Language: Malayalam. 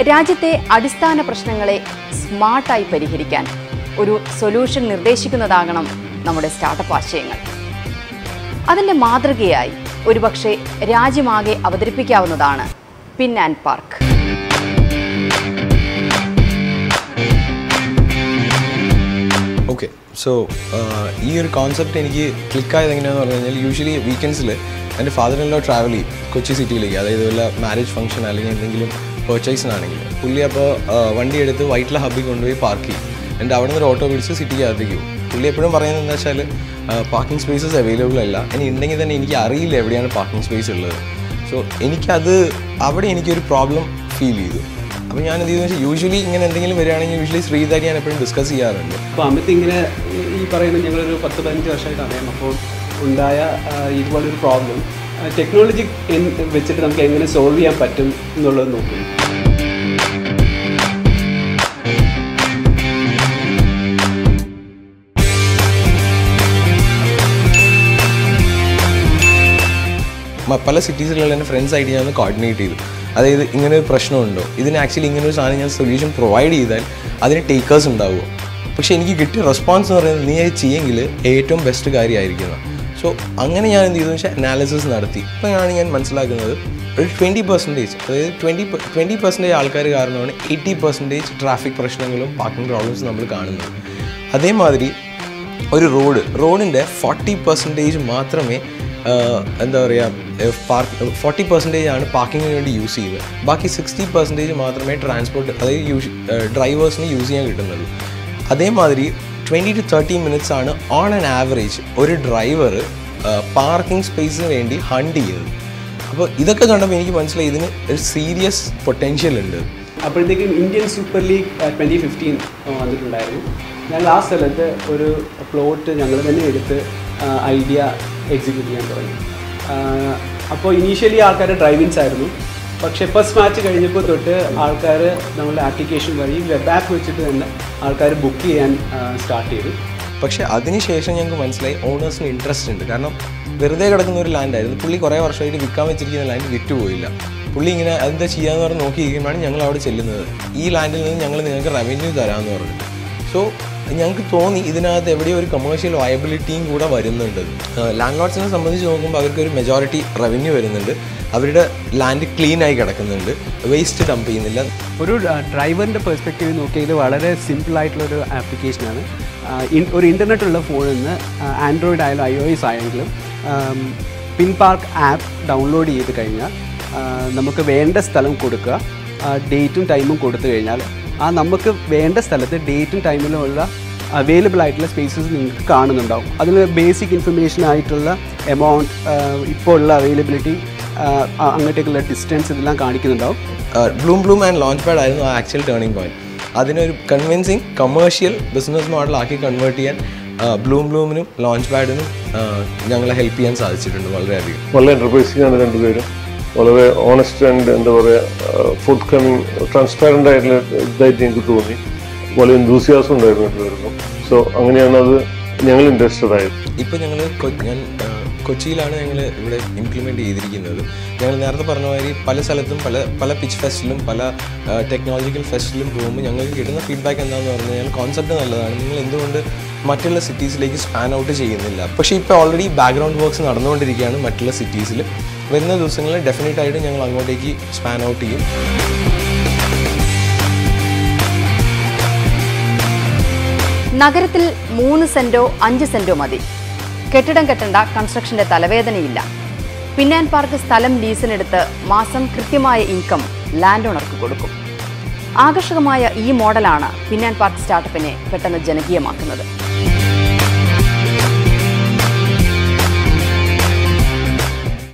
രാജ്യത്തെ അടിസ്ഥാന പ്രശ്നങ്ങളെ സ്മാർട്ടായി പരിഹരിക്കാൻ ഒരു സൊല്യൂഷൻ നിർദ്ദേശിക്കുന്നതാകണം നമ്മുടെ സ്റ്റാർട്ടപ്പ് ആശയങ്ങൾ. അതിൻ്റെ മാതൃകയായി ഒരുപക്ഷെ രാജ്യമാകെ അവതരിപ്പിക്കാവുന്നതാണ് pin and park. Okay, so ഈ ഒരു കോൺസെപ്റ്റ് എനിക്ക് ക്ലിക്കായത് എങ്ങനെയാണെന്ന് പറഞ്ഞു കഴിഞ്ഞാൽ, യൂഷ്വലി വീക്കെൻഡ്സിൽ എൻ്റെ ഫാദർ ഇൻ ലോ ട്രാവൽ ചെയ്യും കൊച്ചി സിറ്റിയിലേക്ക്. അതായത് വല്ല മാരേജ് ഫംഗ്ഷൻ അല്ലെങ്കിൽ എന്തെങ്കിലും പെർച്ചേസിനാണെങ്കിൽ പുള്ളി അപ്പോൾ വണ്ടി എടുത്ത് വൈറ്റില ഹബ്ബിൽ കൊണ്ടുപോയി പാർക്ക് ചെയ്യും. എൻ്റെ അവിടെ നിന്ന് ഒരു ഓട്ടോ പിടിച്ച് സിറ്റിക്കകത്തേക്ക് പോകും. പുള്ളി എപ്പോഴും പറയുന്നത് എന്താ വെച്ചാൽ പാർക്കിംഗ് സ്പേസസ് അവൈലബിൾ അല്ല, ഇനി ഉണ്ടെങ്കിൽ തന്നെ എനിക്ക് അറിയില്ല എവിടെയാണ് പാർക്കിംഗ് സ്പേസ് ഉള്ളത്. സോ എനിക്കത് അവിടെ എനിക്കൊരു പ്രോബ്ലം ഫീൽ ചെയ്തു. അപ്പോൾ ഞാനെന്ത് ചെയ്തെന്ന് വെച്ചാൽ, യൂഷ്വലി ഇങ്ങനെ എന്തെങ്കിലും വരികയാണെങ്കിൽ യൂഷ്വലി ശ്രീധരി ഞാൻ എപ്പോഴും ഡിസ്കസ് ചെയ്യാറുണ്ട്. അപ്പോൾ അമിത് ഇങ്ങനെ ഈ പറയുന്നത് ഞങ്ങളൊരു 10-15 വർഷമായിട്ട് അറിയാം. അപ്പോൾ ഉണ്ടായ ഇതുപോലൊരു പ്രോബ്ലം ടെക്നോളജി വെച്ചിട്ട് നമുക്ക് എങ്ങനെ സോൾവ് ചെയ്യാൻ പറ്റും എന്നുള്ളത് നോക്കും. പല സിറ്റീസിലുള്ള എൻ്റെ ഫ്രണ്ട്സായിട്ട് ഞാൻ കോർഡിനേറ്റ് ചെയ്തു. അതായത് ഇങ്ങനെ ഒരു പ്രശ്നമുണ്ടോ, ഇതിന് ആക്ച്വലി ഇങ്ങനെ ഒരു സാധനം ഞാൻ സൊല്യൂഷൻ പ്രൊവൈഡ് ചെയ്താൽ അതിന് ടേക്കേഴ്സ് ഉണ്ടാവുമോ. പക്ഷേ എനിക്ക് കിട്ടിയ റെസ്പോൺസ് എന്ന് പറയുന്നത്, നീ അത് ചെയ്യെങ്കിൽ ഏറ്റവും ബെസ്റ്റ് കാര്യമായിരിക്കണം. സോ അങ്ങനെ ഞാൻ എന്ത് ചെയ്തെന്ന് വെച്ചാൽ അനാലിസിസ് നടത്തി. ഇപ്പോഴാണ് ഞാൻ മനസ്സിലാക്കുന്നത് ഒരു 20%, അതായത് 20% ആൾക്കാർ കാരണമാണ് 80% ട്രാഫിക് പ്രശ്നങ്ങളും പാർക്കിംഗ് പ്രോബ്ലംസും നമ്മൾ കാണുന്നത്. അതേമാതിരി ഒരു റോഡിൻ്റെ 40% മാത്രമേ എന്താ പറയുക 40% ആണ് പാർക്കിങ്ങിന് വേണ്ടി യൂസ് ചെയ്യുന്നത്. ബാക്കി 60% മാത്രമേ ട്രാൻസ്പോർട്ട്, അതായത് ഡ്രൈവേഴ്സിന് യൂസ് ചെയ്യാൻ കിട്ടുന്നുള്ളൂ. അതേമാതിരി 20 to 30 minutes ആണ് ഓൺ ആൻ ആവറേജ് ഒരു ഡ്രൈവർ പാർക്കിംഗ് സ്പേസിന് വേണ്ടി ഹണ്ട് ചെയ്യുന്നത്. അപ്പോൾ ഇതൊക്കെ കണ്ടപ്പോൾ എനിക്ക് മനസ്സിലായി ഇതിന് ഒരു സീരിയസ് പൊട്ടൻഷ്യൽ ഉണ്ട്. അപ്പോഴത്തേക്കും ഇന്ത്യൻ സൂപ്പർ ലീഗ് 2015 വന്നിട്ടുണ്ടായിരുന്നു. ഞങ്ങൾ ആ സ്ഥലത്ത് ഒരു പ്ലോട്ട് ഞങ്ങൾ തന്നെ എടുത്ത് ഐഡിയ എക്സിക്യൂട്ട് ചെയ്യാൻ തുടങ്ങി. അപ്പോൾ ഇനീഷ്യലി ആൾക്കാർ ഡ്രൈവിങ്സ് ആയിരുന്നു. പക്ഷേ ഫസ്റ്റ് മാച്ച് കഴിഞ്ഞപ്പോൾ തൊട്ട് ആൾക്കാർ നമ്മളുടെ ആപ്ലിക്കേഷൻ വഴി വെബ് ആപ്പ് വെച്ചിട്ട് തന്നെ ആൾക്കാർ ബുക്ക് ചെയ്യാൻ സ്റ്റാർട്ട് ചെയ്തു. പക്ഷേ അതിനുശേഷം ഞങ്ങൾക്ക് മനസ്സിലായി ഓണേഴ്സിന് ഇൻട്രസ്റ്റ് ഉണ്ട്. കാരണം വെറുതെ കിടക്കുന്ന ഒരു ലാൻഡായിരുന്നു. പുള്ളി കുറേ വർഷമായിട്ട് വിൽക്കാൻ വെച്ചിരിക്കുന്ന ലാൻഡ് വിറ്റുപോയില്ല. പുള്ളി ഇങ്ങനെ എന്താ ചെയ്യാന്ന് പറഞ്ഞ് നോക്കിയിരിക്കുമ്പോഴാണ് ഞങ്ങൾ അവിടെ ചെല്ലുന്നത്. ഈ ലാൻഡിൽ നിന്ന് ഞങ്ങൾ നിങ്ങൾക്ക് റവന്യൂ തരാമെന്ന് പറഞ്ഞിട്ട്. സോ ഞങ്ങൾക്ക് തോന്നി ഇതിനകത്ത് എവിടെയോ ഒരു കമേഴ്ഷ്യൽ വയബിലിറ്റിയും കൂടെ വരുന്നുണ്ട്. ലാൻഡ് ലോട്ട്സിനെ സംബന്ധിച്ച് നോക്കുമ്പോൾ അവർക്കൊരു മെജോറിറ്റി റവന്യൂ വരുന്നുണ്ട്. അവരുടെ ലാൻഡ് ക്ലീൻ ആയി കിടക്കുന്നുണ്ട്, വേസ്റ്റ് ഡംപ് ചെയ്യുന്നില്ല. ഒരു ഡ്രൈവറിൻ്റെ പെർസ്പെക്റ്റീവ് നോക്കിയാൽ ഇത് വളരെ സിമ്പിളായിട്ടുള്ളൊരു ആപ്ലിക്കേഷനാണ്. ഒരു ഇൻ്റർനെറ്റുള്ള ഫോണിൽ നിന്ന് ആൻഡ്രോയിഡ് ആയാലും iOS ആയെങ്കിലും പിൻ പാർക്ക് ആപ്പ് ഡൗൺലോഡ് ചെയ്ത് കഴിഞ്ഞാൽ നമുക്ക് വേണ്ട സ്ഥലം കൊടുക്കുക, ഡേറ്റും ടൈമും കൊടുത്തു കഴിഞ്ഞാൽ നമുക്ക് വേണ്ട സ്ഥലത്ത് ഡേറ്റും ടൈമിലുമുള്ള അവൈലബിൾ ആയിട്ടുള്ള സ്പേസസ് നിങ്ങൾക്ക് കാണുന്നുണ്ടാവും. അതിൽ ബേസിക് ഇൻഫർമേഷൻ ആയിട്ടുള്ള എമൗണ്ട്, ഇപ്പോൾ ഉള്ള അവൈലബിലിറ്റി, അങ്ങോട്ടേക്കുള്ള ഡിസ്റ്റൻസ് ഇതെല്ലാം കാണിക്കുന്നുണ്ടാവും. ബ്ലൂം ആൻഡ് ലോഞ്ച് പാഡ് ആയിരുന്നു ആ ആക്ച്വൽ ടേണിംഗ് പോയിന്റ്. അതിനൊരു കൺവിൻസിങ് കമേഴ്ഷ്യൽ ബിസിനസ് മോഡലാക്കി കൺവേർട്ട് ചെയ്യാൻ ബ്ലൂമിനും ലോഞ്ച് പാഡിനും ഞങ്ങളെ ഹെൽപ്പ് ചെയ്യാൻ സാധിച്ചിട്ടുണ്ട് വളരെയധികം. വളരെ എൻ്റർപ്രൈസിംഗ് ആണ് രണ്ടുപേരും. വളരെ ഓണസ്റ്റ് ആൻഡ് എന്താ പറയുക ഫോർത്ത് കമ്മിങ് ട്രാൻസ്പാരൻ്റ് ആയിട്ടുള്ള ഇതായിട്ട് എനിക്ക് തോന്നി. വളരെ എന്തൂസിയാസം ഉണ്ടായിരുന്നു രണ്ടുപേർക്കും. സോ അങ്ങനെയാണ് അത് ഞങ്ങൾ ഇൻട്രസ്റ്റഡ് ആയത്. ഇപ്പോൾ ഞാൻ കൊച്ചിയിലാണ് ഞങ്ങൾ ഇവിടെ ഇംപ്ലിമെൻറ്റ് ചെയ്തിരിക്കുന്നത്. ഞങ്ങൾ നേരത്തെ പറഞ്ഞ മാതിരി പല സ്ഥലത്തും പല പിച്ച് ഫെസ്റ്റിലും പല ടെക്നോളജിക്കൽ ഫെസ്റ്റിലും പോകുമ്പോൾ ഞങ്ങൾക്ക് കിട്ടുന്ന ഫീഡ്ബാക്ക് എന്താണെന്ന് പറഞ്ഞു കഴിഞ്ഞാൽ, കോൺസെപ്റ്റ് നല്ലതാണ്, നിങ്ങൾ എന്തുകൊണ്ട് മറ്റുള്ള സിറ്റീസിലേക്ക് സ്പാൻ ഔട്ട് ചെയ്യുന്നില്ല. പക്ഷേ ഇപ്പോൾ ഓൾറെഡി ബാക്ക്ഗ്രൗണ്ട് വർക്ക്സ് നടന്നുകൊണ്ടിരിക്കുകയാണ് മറ്റുള്ള സിറ്റീസിൽ. വരുന്ന ദിവസങ്ങളിൽ ഡെഫിനറ്റായിട്ടും ഞങ്ങൾ അങ്ങോട്ടേക്ക് സ്പാൻ ഔട്ട് ചെയ്യും. നഗരത്തിൽ 3 സെന്റോ 5 സെന്റോ മതി. കെട്ടിടം കെട്ടേണ്ട കൺസ്ട്രക്ഷന്റെ തലവേദനയില്ല. പിൻ ആൻഡ് പാർക്ക് സ്ഥലം ലീസിനെടുത്ത് മാസം കൃത്യമായ ഇൻകം ലാൻഡ് ഓണർക്ക് കൊടുക്കും. ആകർഷകമായ ഈ മോഡലാണ് പിൻ ആൻഡ് പാർക്ക് സ്റ്റാർട്ടപ്പിനെ പെട്ടെന്ന് ജനകീയമാക്കുന്നത്.